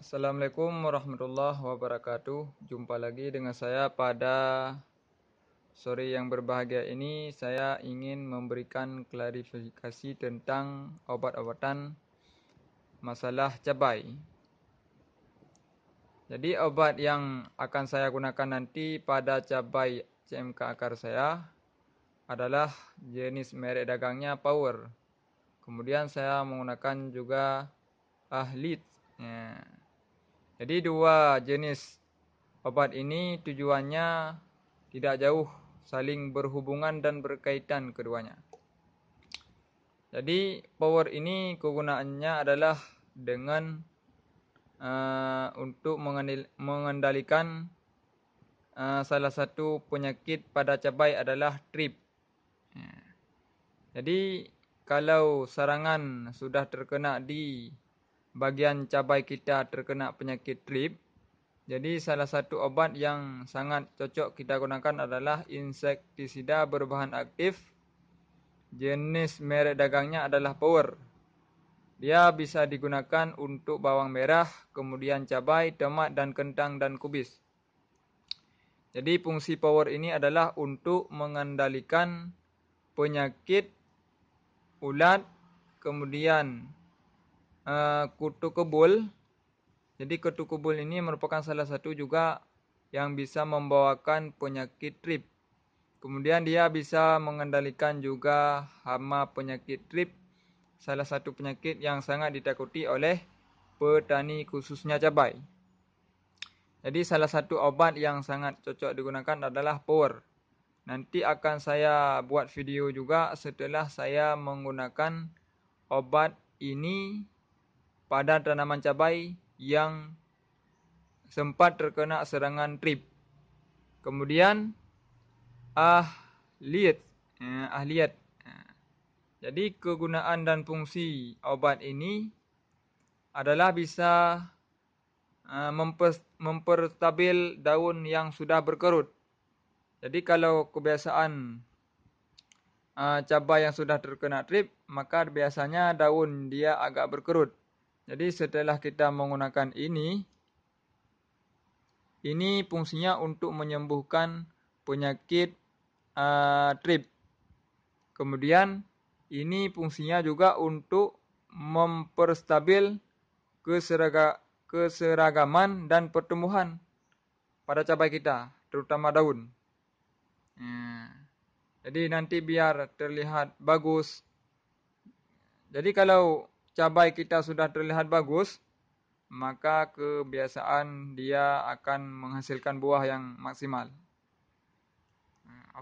Assalamualaikum warahmatullahi wabarakatuh. Jumpa lagi dengan saya pada sore yang berbahagia ini. Saya ingin memberikan klarifikasi tentang obat-obatan masalah cabai. Jadi obat yang akan saya gunakan nanti pada cabai CMK akar saya adalah jenis merek dagangnya Power. Kemudian saya menggunakan juga Ahlit. Jadi dua jenis obat ini tujuannya tidak jauh, saling berhubungan dan berkaitan keduanya. Jadi Power ini kegunaannya adalah dengan untuk mengendalikan salah satu penyakit pada cabai adalah trip. Jadi kalau sarangan sudah terkena di bagian cabai kita terkena penyakit trip, jadi salah satu obat yang sangat cocok kita gunakan adalah insektisida berbahan aktif. Jenis merek dagangnya adalah Power. Dia bisa digunakan untuk bawang merah, kemudian cabai, tomat dan kentang dan kubis. Jadi fungsi Power ini adalah untuk mengendalikan penyakit ulat, kemudian kutu kebul. Jadi kutu kebul ini merupakan salah satu juga yang bisa membawakan penyakit trip. Kemudian dia bisa mengendalikan juga hama penyakit trip, salah satu penyakit yang sangat ditakuti oleh petani khususnya cabai. Jadi salah satu obat yang sangat cocok digunakan adalah Power. Nanti akan saya buat video juga setelah saya menggunakan obat ini pada tanaman cabai yang sempat terkena serangan trip. Kemudian ahliat. Jadi kegunaan dan fungsi obat ini adalah bisa memperstabil daun yang sudah berkerut. Jadi kalau kebiasaan cabai yang sudah terkena trip, maka biasanya daun dia agak berkerut. Jadi setelah kita menggunakan ini fungsinya untuk menyembuhkan penyakit trip. Kemudian ini fungsinya juga untuk memperstabil keseragaman dan pertumbuhan pada cabai kita, terutama daun. Jadi nanti biar terlihat bagus. Jadi kalau cabai kita sudah terlihat bagus, maka kebiasaan dia akan menghasilkan buah yang maksimal.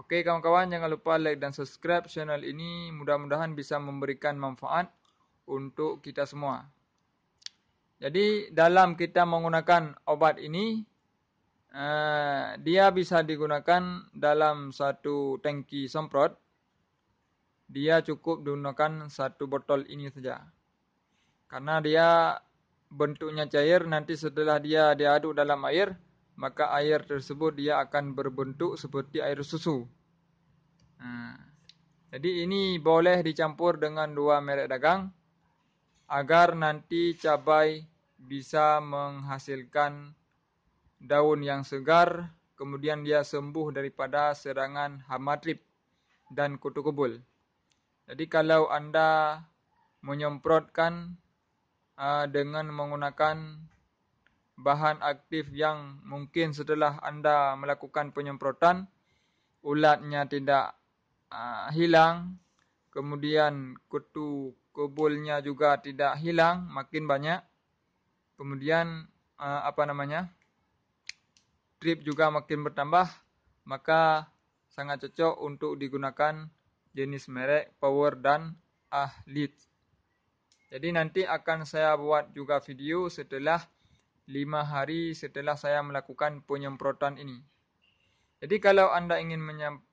Oke kawan-kawan, jangan lupa like dan subscribe channel ini. Mudah-mudahan bisa memberikan manfaat untuk kita semua. Jadi dalam kita menggunakan obat ini, dia bisa digunakan dalam satu tangki semprot. Dia cukup digunakan satu botol ini saja. Karena dia bentuknya cair, nanti setelah dia diaduk dalam air, maka air tersebut dia akan berbentuk seperti air susu. Jadi ini boleh dicampur dengan dua merek dagang agar nanti cabai bisa menghasilkan daun yang segar, kemudian dia sembuh daripada serangan hama trip dan kutu kebul. Jadi kalau Anda menyemprotkan dengan menggunakan bahan aktif yang mungkin setelah Anda melakukan penyemprotan, ulatnya tidak hilang, kemudian kutu kebulnya juga tidak hilang, makin banyak, kemudian trip juga makin bertambah, maka sangat cocok untuk digunakan jenis merek Power dan Ahlit. Jadi nanti akan saya buat juga video setelah 5 hari setelah saya melakukan penyemprotan ini. Jadi kalau Anda ingin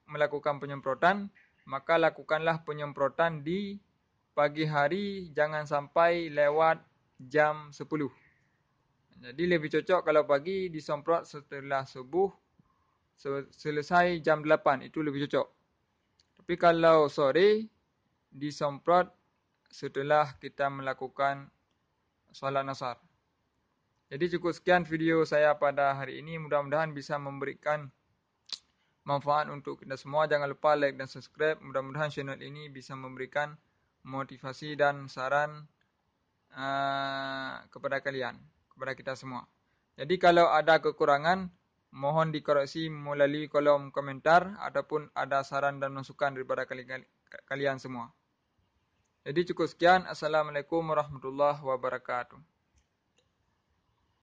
melakukan penyemprotan, maka lakukanlah penyemprotan di pagi hari, jangan sampai lewat jam 10. Jadi lebih cocok kalau pagi disemprot setelah subuh, selesai jam 8, itu lebih cocok. Tapi kalau sore, disemprot setelah kita melakukan salat asar. Jadi cukup sekian video saya pada hari ini. Mudah-mudahan bisa memberikan manfaat untuk kita semua. Jangan lupa like dan subscribe. Mudah-mudahan channel ini bisa memberikan motivasi dan saran kepada kalian, kepada kita semua. Jadi kalau ada kekurangan, mohon dikoreksi melalui kolom komentar ataupun ada saran dan masukan daripada kalian semua. Jadi cukup sekian. Assalamualaikum warahmatullahi wabarakatuh.